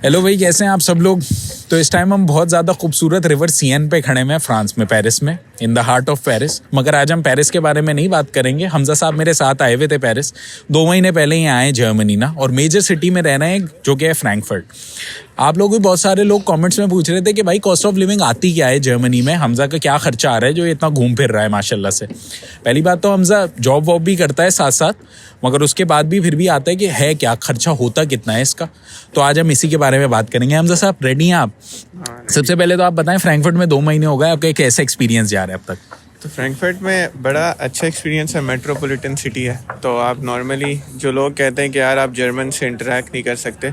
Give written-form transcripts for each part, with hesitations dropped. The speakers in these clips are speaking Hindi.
हेलो भाई, कैसे हैं आप सब लोग। तो इस टाइम हम बहुत ज़्यादा खूबसूरत रिवर सीएन पे खड़े हुए हैं, फ्रांस में, पेरिस में, in the heart of Paris. मगर आज हम पेरिस के बारे में नहीं बात करेंगे। हमजा साहब मेरे साथ आए हुए थे पेरिस, 2 महीने पहले ही आए जर्मनी ना, और मेजर सिटी में रह रहे हैं जो कि है फ्रैंकफर्ट। आप लोग भी बहुत सारे लोग कमेंट्स में पूछ रहे थे कि भाई कॉस्ट ऑफ लिविंग आती क्या है जर्मनी में, हमजा का क्या खर्चा आ रहा है जो इतना घूम फिर रहा है माशाल्लाह से। पहली बात तो हमजा जॉब वॉब भी करता है साथ साथ, मगर उसके बाद भी फिर भी आता है कि है क्या खर्चा, होता कितना है इसका। तो आज हम इसी के बारे में बात करेंगे। हमजा साहब रेडी हैं आप? सबसे पहले तो आप बताएं, फ्रैंकफर्ट में 2 महीने हो गए, आपका कैसा एक्सपीरियंस जा रहा है अब तक? तो फ्रैंकफर्ट में बड़ा अच्छा एक्सपीरियंस है। मेट्रोपॉलिटन सिटी है, तो आप नॉर्मली जो लोग कहते हैं कि यार आप जर्मन से इंटरेक्ट नहीं कर सकते,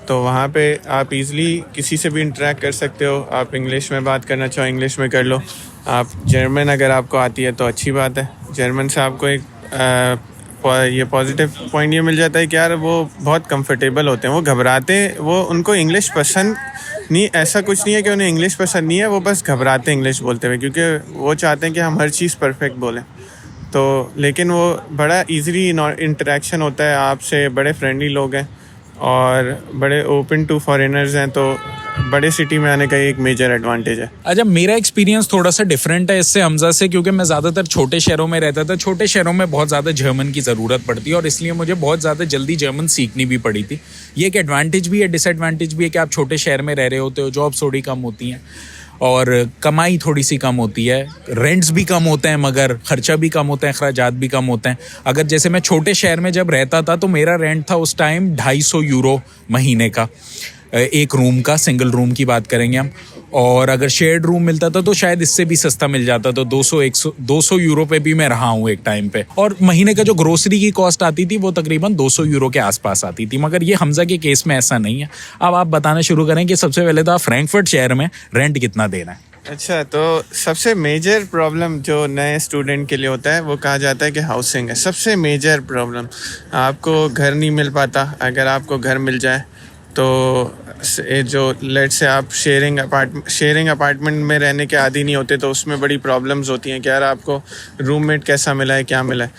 तो वहाँ पे आप इजीली किसी से भी इंटरेक्ट कर सकते हो। आप इंग्लिश में बात करना चाहो इंग्लिश में कर लो, आप जर्मन अगर आपको आती है तो अच्छी बात है। जर्मन से आपको एक ये पॉजिटिव पॉइंट ये मिल जाता है कि यार वो बहुत कंफर्टेबल होते हैं, वो घबराते, वो उनको इंग्लिश पसंद नहीं, ऐसा कुछ नहीं है कि उन्हें इंग्लिश पसंद नहीं है, वो बस घबराते हैं इंग्लिश बोलते हुए, क्योंकि वो चाहते हैं कि हम हर चीज़ परफेक्ट बोलें। तो लेकिन वो बड़ा इजीली इंटरेक्शन होता है आपसे, बड़े फ्रेंडली लोग हैं और बड़े ओपन टू फॉरेनर्स हैं, तो बड़े सिटी में आने का एक मेजर एडवांटेज है। अच्छा, मेरा एक्सपीरियंस थोड़ा सा डिफरेंट है इससे हमजा से, क्योंकि मैं ज़्यादातर छोटे शहरों में रहता था। छोटे शहरों में बहुत ज़्यादा जर्मन की ज़रूरत पड़ती है और इसलिए मुझे बहुत ज़्यादा जल्दी जर्मन सीखनी भी पड़ी थी। ये एक एडवांटेज भी है, डिसएडवांटेज भी है कि आप छोटे शहर में रह रहे होते हो, जॉब्स थोड़ी कम होती हैं और कमाई थोड़ी सी कम होती है, रेंट्स भी कम होते हैं मगर खर्चा भी कम होता है, अखराजात भी कम होते हैं। अगर जैसे मैं छोटे शहर में जब रहता था तो मेरा रेंट था उस टाइम 250 यूरो महीने का, एक रूम का, सिंगल रूम की बात करेंगे हम। और अगर शेयर्ड रूम मिलता था तो शायद इससे भी सस्ता मिल जाता, तो 200 यूरो पे भी मैं रहा हूँ एक टाइम पे। और महीने का जो ग्रोसरी की कॉस्ट आती थी वो तकरीबन 200 यूरो के आसपास आती थी, मगर ये हमजा के केस में ऐसा नहीं है। अब आप बताना शुरू करें कि सबसे पहले तो आप फ्रैंकफर्ट शहर में रेंट कितना देना है? अच्छा, तो सबसे मेजर प्रॉब्लम जो नए स्टूडेंट के लिए होता है वो कहा जाता है कि हाउसिंग है सबसे मेजर प्रॉब्लम। आपको घर नहीं मिल पाता। अगर आपको घर मिल जाए तो जो लेट से आप शेयरिंग अपार्टमेंट में रहने के आदी नहीं होते, तो उसमें बड़ी प्रॉब्लम्स होती हैं कि यार आपको रूममेट कैसा मिला है, क्या मिला है।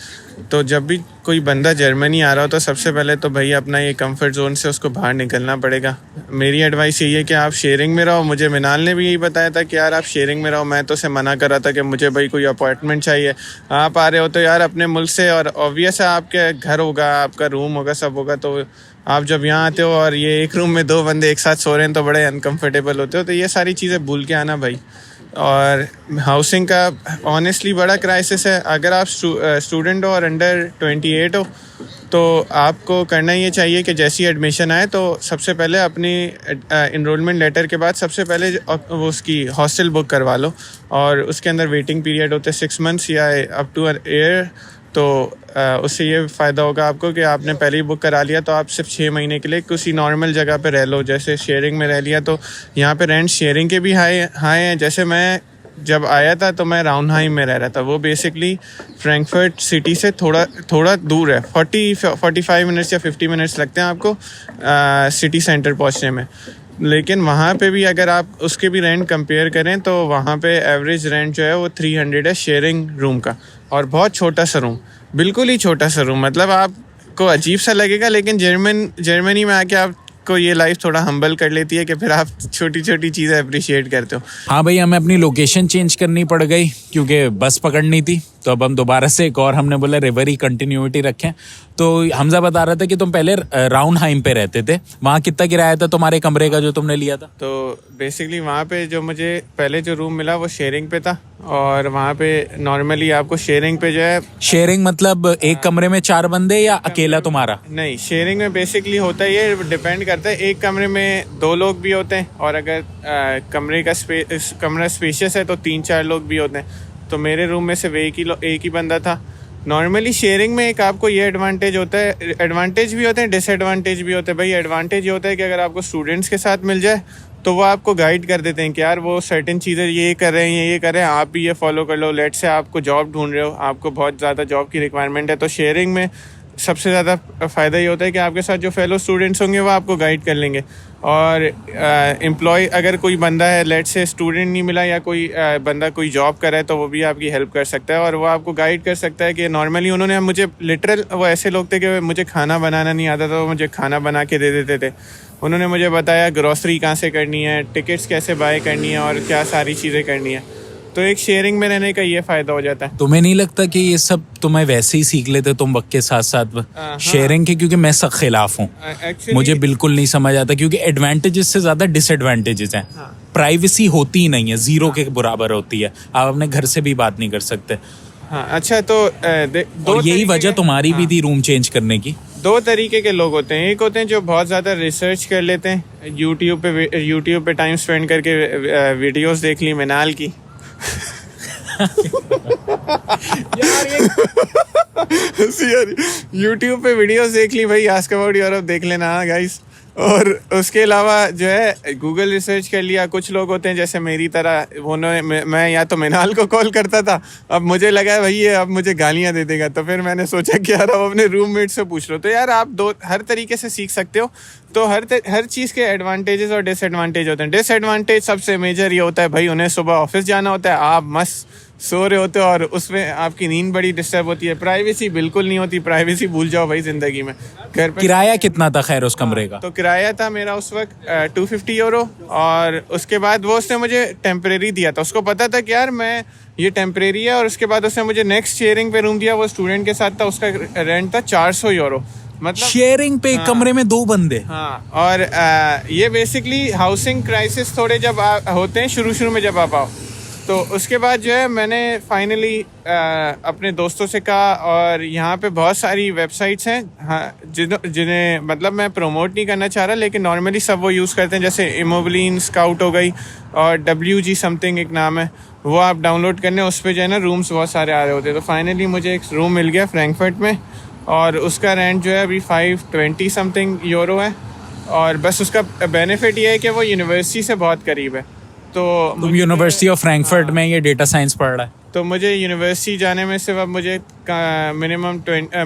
तो जब भी कोई बंदा जर्मनी आ रहा हो तो सबसे पहले तो भाई अपना ये कंफर्ट जोन से उसको बाहर निकलना पड़ेगा। मेरी एडवाइस यही है कि आप शेयरिंग में रहो। मुझे मिनाल ने भी यही बताया था कि यार आप शेयरिंग में रहो। मैं तो उसे मना कर रहा था कि मुझे भाई कोई अपार्टमेंट चाहिए। आप आ रहे हो तो यार अपने मुल्क से, और ऑब्वियस है आपके घर होगा, आपका रूम होगा, सब होगा, तो आप जब यहाँ आते हो और ये एक रूम में 2 बंदे एक साथ सो रहे हैं तो बड़े अनकंफर्टेबल होते हो। तो ये सारी चीज़ें भूल के आना भाई। और हाउसिंग का ऑनेस्टली बड़ा क्राइसिस है। अगर आप स्टूडेंट हो और अंडर 28 हो तो आपको करना ये चाहिए कि जैसी एडमिशन आए तो सबसे पहले अपनी इनरोलमेंट लेटर के बाद सबसे पहले वो उसकी हॉस्टल बुक करवा लो, और उसके अंदर वेटिंग पीरियड होते हैं 6 मंथ्स या अप टू एन ईयर। तो उससे ये फ़ायदा होगा आपको कि आपने पहले ही बुक करा लिया तो आप सिर्फ 6 महीने के लिए किसी नॉर्मल जगह पे रह लो। जैसे शेयरिंग में रह लिया तो यहाँ पे रेंट शेयरिंग के भी हाई हैं। जैसे मैं जब आया था तो मैं राउनहाइम में रह रहा था, वो बेसिकली फ्रैंकफर्ट सिटी से थोड़ा दूर है। 45 मिनट्स या 50 मिनट्स लगते हैं आपको सिटी सेंटर पहुँचने में। लेकिन वहाँ पे भी अगर आप उसके भी रेंट कंपेयर करें तो वहाँ पे एवरेज रेंट जो है वो 300 है शेयरिंग रूम का, और बहुत छोटा सा रूम, बिल्कुल ही छोटा सा रूम। मतलब आपको अजीब सा लगेगा, लेकिन जर्मनी में आके आपको ये लाइफ थोड़ा हम्बल कर लेती है कि फिर आप छोटी छोटी चीज़ें अप्रिशिएट करते हो। हाँ भाई, हमें अपनी लोकेशन चेंज करनी पड़ गई क्योंकि बस पकड़नी थी, तो अब हम दोबारा से एक और, हमने बोला रिवर ही कंटिन्यूटी रखें। तो हमजा बता रहा था कि तुम पहले राउनहाइम पे रहते थे, वहाँ कितना किराया था तुम्हारे कमरे का जो तुमने लिया था? तो बेसिकली वहाँ पे जो मुझे पहले जो रूम मिला वो शेयरिंग पे था, और वहाँ पे नॉर्मली आपको शेयरिंग पे जो है, शेयरिंग मतलब एक कमरे में 4 बंदे या अकेला तुम्हारा? नहीं, शेयरिंग में बेसिकली होता है, ये डिपेंड करता है। एक कमरे में 2 लोग भी होते हैं, और अगर कमरा स्पेशियस है तो 3-4 लोग भी होते हैं। तो मेरे रूम में सिर्फ एक ही बंदा था। नॉर्मली शेयरिंग में एक आपको ये एडवांटेज होता है, एडवांटेज भी होते हैं, डिसएडवांटेज भी होते हैं। भाई एडवांटेज ये होता है कि अगर आपको स्टूडेंट्स के साथ मिल जाए तो वो आपको गाइड कर देते हैं कि यार वो सर्टेन चीज़ें ये कर रहे हैं, ये कर रहे हैं, आप भी ये फॉलो कर लो। लेट से आपको जॉब ढूंढ रहे हो, आपको बहुत ज़्यादा जॉब की रिक्वायरमेंट है, तो शेयरिंग में सबसे ज़्यादा फ़ायदा ये होता है कि आपके साथ जो फेलो स्टूडेंट्स होंगे वो आपको गाइड कर लेंगे। और एम्प्लॉय अगर कोई बंदा है, लेट से स्टूडेंट नहीं मिला या कोई बंदा कोई जॉब कर रहा है, तो वो भी आपकी हेल्प कर सकता है और वो आपको गाइड कर सकता है। कि नॉर्मली उन्होंने मुझे लिटरल, वो ऐसे लोग थे कि मुझे खाना बनाना नहीं आता था, वो मुझे खाना बना के दे देते थे। उन्होंने मुझे बताया ग्रॉसरी कहाँ से करनी है, टिकट्स कैसे बाय करनी है और क्या सारी चीज़ें करनी है। तो एक शेयरिंग में रहने का ये फ़ायदा हो जाता है। तुम्हें नहीं लगता कि ये सब तुम्हें वैसे ही सीख लेते तुम वक्त के साथ साथ हाँ। शेयरिंग के? क्योंकि मैं सख्त खिलाफ हूँ, एक्चुअली मुझे बिल्कुल नहीं समझ आता, क्योंकि एडवांटेजेस से ज्यादा डिसएडवांटेजेस हैं। प्राइवेसी होती ही नहीं है, जीरो के बराबर होती है। आप अपने घर से भी बात नहीं कर सकते। हाँ, अच्छा तो और यही वजह तुम्हारी भी थी रूम चेंज करने की। दो तरीके के लोग होते हैं। एक होते हैं जो बहुत ज़्यादा रिसर्च कर लेते हैं, यूट्यूब पे टाइम स्पेंड करके वीडियोस देख ली मिनाल की। यार यूट्यूब पे वीडियोस देख ली भाई, आस्क अबाउट यूरोप देख लेना गाइस। और उसके अलावा जो है गूगल रिसर्च कर लिया। कुछ लोग होते हैं जैसे मेरी तरह, मैं या तो मिनाल को कॉल करता था, अब मुझे लगा भाई ये अब मुझे गालियां दे देगा, तो फिर मैंने सोचा कि यार अब अपने रूममेट से पूछ लो। तो यार आप हर तरीके से सीख सकते हो। तो हर चीज़ के एडवांटेजेस और डिसएडवांटेज होते हैं। डिसएडवांटेज सबसे मेजर ये होता है भाई, उन्हें सुबह ऑफिस जाना होता है, आप मस्त सो रहे होते हो और उसमें आपकी नींद बड़ी डिस्टर्ब होती है। प्राइवेसी बिल्कुल नहीं होती, प्राइवेसी भूल जाओ भाई ज़िंदगी में। घर पे किराया कितना था खैर उस कमरे का? तो किराया था मेरा उस वक्त 250 यूरो। और उसके बाद वो उसने मुझे टेम्परेरी दिया था। उसको पता था कि यार मैं ये टेम्परेरी है। और उसके बाद उसने मुझे नेक्स्ट शेयरिंग पे रूम दिया, वो स्टूडेंट के साथ था, उसका रेंट था 400 यूरो। मतलब शेयरिंग पे एक कमरे में 2 बंदे। हाँ। और ये बेसिकली हाउसिंग क्राइसिस थोड़े जब होते हैं शुरू में जब आप आओ, तो उसके बाद जो है मैंने फाइनली अपने दोस्तों से कहा। और यहाँ पे बहुत सारी वेबसाइट्स हैं, हाँ, जिन्हें मतलब मैं प्रमोट नहीं करना चाह रहा, लेकिन नॉर्मली सब वो यूज़ करते हैं। जैसे इमोबलिन स्काउट हो गई और WG समथिंग एक नाम है, वो आप डाउनलोड करने, उस पर जो है ना रूम्स बहुत सारे आ रहे होते हैं। तो फाइनली मुझे एक रूम मिल गया फ्रैंकफर्ट में, और उसका रेंट जो है अभी 520 समथिंग यूरो है। और बस उसका बेनिफिट ये है कि वो यूनिवर्सिटी से बहुत करीब है। तो तुम यूनिवर्सिटी ऑफ फ्रैंकफर्ट में ये डेटा साइंस पढ़ रहा है? तो मुझे यूनिवर्सिटी जाने में सिर्फ अब मुझे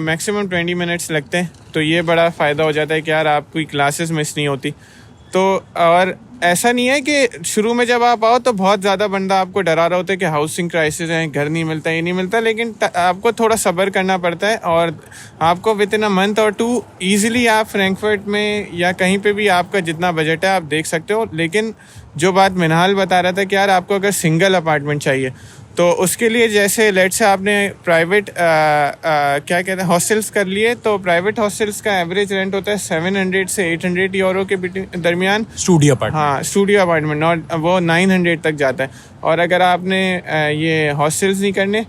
मैक्सिमम 20 मिनट्स लगते हैं। तो ये बड़ा फ़ायदा हो जाता है कि यार आपकी क्लासेस मिस नहीं होती। तो और ऐसा नहीं है कि शुरू में जब आप आओ तो बहुत ज़्यादा बंदा आपको डरा रहा होता है कि हाउसिंग क्राइसिस है, घर नहीं मिलता, ये नहीं मिलता। लेकिन आपको थोड़ा सब्र करना पड़ता है, और आपको विद इन अ मंथ और 2 ईजिली आप फ्रैंकफर्ट में या कहीं पे भी आपका जितना बजट है आप देख सकते हो। लेकिन जो बात मिनहाल बता रहा था कि यार आपको अगर सिंगल अपार्टमेंट चाहिए, तो उसके लिए जैसे लेट से आपने प्राइवेट क्या कहते हैं हॉस्टल्स कर लिए, तो प्राइवेट हॉस्टल्स का एवरेज रेंट होता है 700 से 800 यूरो के दरमियान। Studio apartment? हाँ, स्टूडियो अपार्टमेंट, नॉट वो 900 तक जाता है। और अगर आपने ये हॉस्टल्स नहीं करने,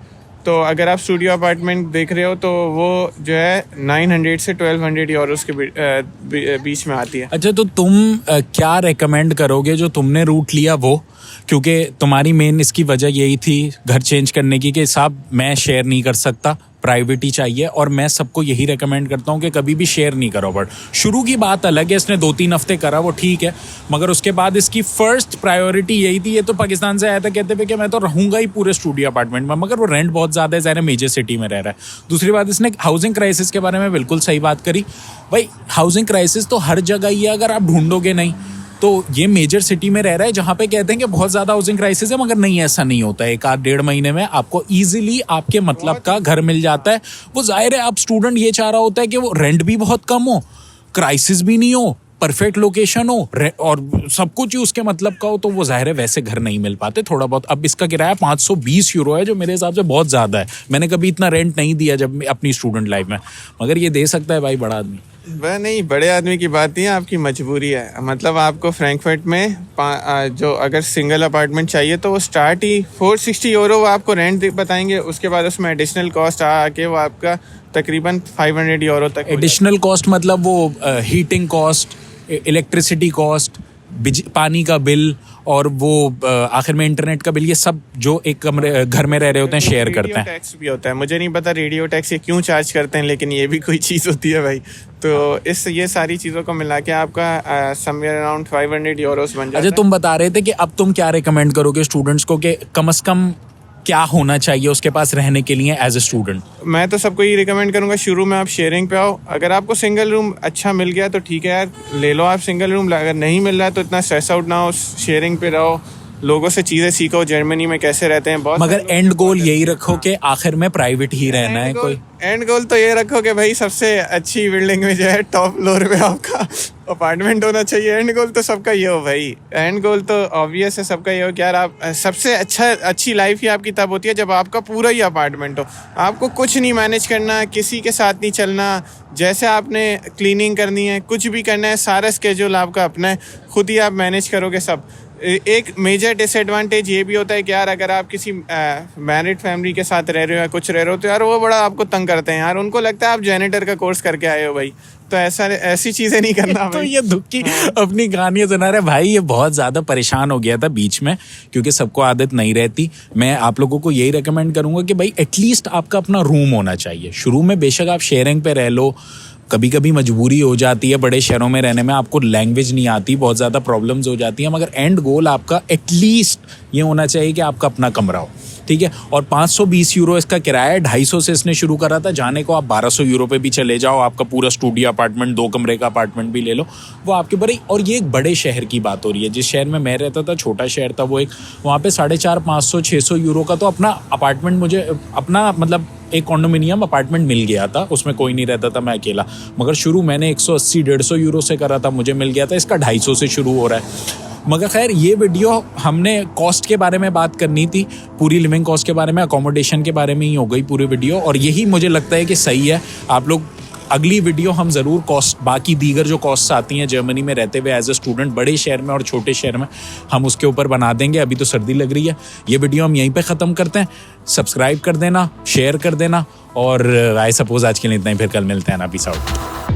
तो अगर आप स्टूडियो अपार्टमेंट देख रहे हो, तो वो जो है 900 से 1200 यूरोस के बीच में आती है। अच्छा, तो तुम क्या रेकमेंड करोगे जो तुमने रूट लिया वो? क्योंकि तुम्हारी मेन इसकी वजह यही थी घर चेंज करने की कि साहब मैं शेयर नहीं कर सकता, प्राइवेटी चाहिए। और मैं सबको यही रेकमेंड करता हूँ कि कभी भी शेयर नहीं करो। बट शुरू की बात अलग है, इसने 2-3 हफ्ते करा वो ठीक है, मगर उसके बाद इसकी फर्स्ट प्रायोरिटी यही थी। ये तो पाकिस्तान से आया था, कहते थे कि मैं तो रहूंगा ही पूरे स्टूडियो अपार्टमेंट में, मगर वो रेंट बहुत ज़्यादा है, ज़ाहिर मेजर सिटी में रह रहा है। दूसरी बात, इसने हाउसिंग क्राइसिस के बारे में बिल्कुल सही बात करी। भाई हाउसिंग क्राइसिस तो हर जगह ही है, अगर आप ढूंढोगे नहीं तो ये मेजर सिटी में रह रहा है जहां पे कहते हैं कि बहुत ज्यादा हाउसिंग क्राइसिस है, मगर नहीं, ऐसा नहीं होता है। 1-1.5 महीने में आपको इजीली आपके मतलब का घर मिल जाता है। वो जाहिर है आप स्टूडेंट ये चाह रहा होता है कि वो रेंट भी बहुत कम हो, क्राइसिस भी नहीं हो, परफेक्ट लोकेशन हो और सब कुछ ही उसके मतलब का हो, तो वो जाहिर है वैसे घर नहीं मिल पाते। थोड़ा बहुत, अब इसका किराया 520 यूरो है, जो मेरे हिसाब से बहुत ज़्यादा है। मैंने कभी इतना रेंट नहीं दिया जब अपनी स्टूडेंट लाइफ में, मगर ये दे सकता है भाई बड़ा आदमी। वह नहीं, बड़े आदमी की बात नहीं है, आपकी मजबूरी है। मतलब आपको फ्रैंकफर्ट में जो अगर सिंगल अपार्टमेंट चाहिए तो वो स्टार्ट ही 460 यूरो वो आपको रेंट बताएंगे। उसके बाद उसमें एडिशनल कॉस्ट आके वो आपका तकरीबन 500 यूरो तक। एडिशनल कॉस्ट मतलब वो हीटिंग कॉस्ट, इलेक्ट्रिसिटी कॉस्ट, पानी का बिल और वो आखिर में इंटरनेट का बिल, ये सब जो एक कमरे घर में रह रहे होते हैं शेयर करते हैं। टैक्स भी होता है, मुझे नहीं पता रेडियो टैक्स ये क्यों चार्ज करते हैं, लेकिन ये भी कोई चीज़ होती है भाई। तो ये सारी चीज़ों को मिला के आपका समवेयर अराउंड 500 यूरोस बन जाता है। अच्छा, तुम बता रहे थे कि अब तुम क्या रिकमेंड करोगे स्टूडेंट्स को कि कम से कम क्या होना चाहिए उसके पास रहने के लिए एज ए स्टूडेंट? मैं तो सबको ये रिकमेंड करूंगा, शुरू में आप शेयरिंग पे आओ। अगर आपको सिंगल रूम अच्छा मिल गया तो ठीक है यार, ले लो आप सिंगल रूम। अगर नहीं मिल रहा है तो इतना स्ट्रेस आउट ना हो, शेयरिंग पे रहो। लोगों से चीज़ें सीखो, जर्मनी में कैसे रहते हैं। बहुत मगर एंड गोल यही रखो कि आखिर में प्राइवेट ही रहना है कोई। एंड गोल तो ये रखो कि भाई सबसे अच्छी बिल्डिंग में जो है टॉप फ्लोर पे आपका अपार्टमेंट होना चाहिए। एंड गोल तो सबका ये हो भाई, एंड गोल तो ऑब्वियस है सबका ये हो कि यार आप सबसे अच्छी लाइफ ही आपकी तब होती है जब आपका पूरा ही अपार्टमेंट हो। आपको कुछ नहीं मैनेज करना, किसी के साथ नहीं चलना, जैसे आपने क्लीनिंग करनी है, कुछ भी करना है, सारा स्केड्यूल आपका अपना है, खुद ही आप मैनेज करोगे सब। एक मेजर डिसएडवांटेज ये भी होता है कि यार अगर आप किसी मैरिड फैमिली के साथ रह रहे हो या कुछ रह रहे हो तो यार वो बड़ा आपको तंग करते हैं यार। उनको लगता है आप जेनेटर का कोर्स करके आए हो भाई, तो ऐसी चीज़ें नहीं करना तो भाई। ये दुख की अपनी कहानियां सुना रहे भाई। ये बहुत ज़्यादा परेशान हो गया था बीच में क्योंकि सबको आदत नहीं रहती। मैं आप लोगों को यही रेकमेंड करूंगा कि भाई एटलीस्ट आपका अपना रूम होना चाहिए। शुरू में बेशक आप शेयरिंग पे रह लो, कभी कभी मजबूरी हो जाती है, बड़े शहरों में रहने में आपको लैंग्वेज नहीं आती, बहुत ज़्यादा प्रॉब्लम्स हो जाती हैं, मगर एंड गोल आपका एटलीस्ट ये होना चाहिए कि आपका अपना कमरा हो, ठीक है। और 520 यूरो इसका किराया है। 250 से इसने शुरू करा था, जाने को आप 1200 यूरो पे भी चले जाओ, आपका पूरा स्टूडियो अपार्टमेंट 2 कमरे का अपार्टमेंट भी ले लो, वो आपके ऊपर ही। और ये एक बड़े शहर की बात हो रही है। जिस शहर में मैं रहता था छोटा शहर था वो एक, वहाँ पे 450-500-600 यूरो का तो अपना अपार्टमेंट, मुझे अपना मतलब एक कॉन्डोमिनियम अपार्टमेंट मिल गया था, उसमें कोई नहीं रहता था, मैं अकेला। मगर शुरू मैंने 180-150 यूरो से करा था, मुझे मिल गया था। इसका 250 से शुरू हो रहा है। मगर खैर ये वीडियो हमने कॉस्ट के बारे में बात करनी थी, पूरी लिविंग कॉस्ट के बारे में, अकोमोडेशन के बारे में ही हो गई पूरी वीडियो, और यही मुझे लगता है कि सही है। आप लोग अगली वीडियो हम ज़रूर कॉस्ट, बाकी दीगर जो कॉस्ट आती हैं जर्मनी में रहते हुए एज ए स्टूडेंट, बड़े शहर में और छोटे शहर में, हम उसके ऊपर बना देंगे। अभी तो सर्दी लग रही है। ये वीडियो हम यहीं पे ख़त्म करते हैं। सब्सक्राइब कर देना, शेयर कर देना, और आई सपोज आज के लिए इतना ही। फिर कल मिलते हैं ना। Peace out.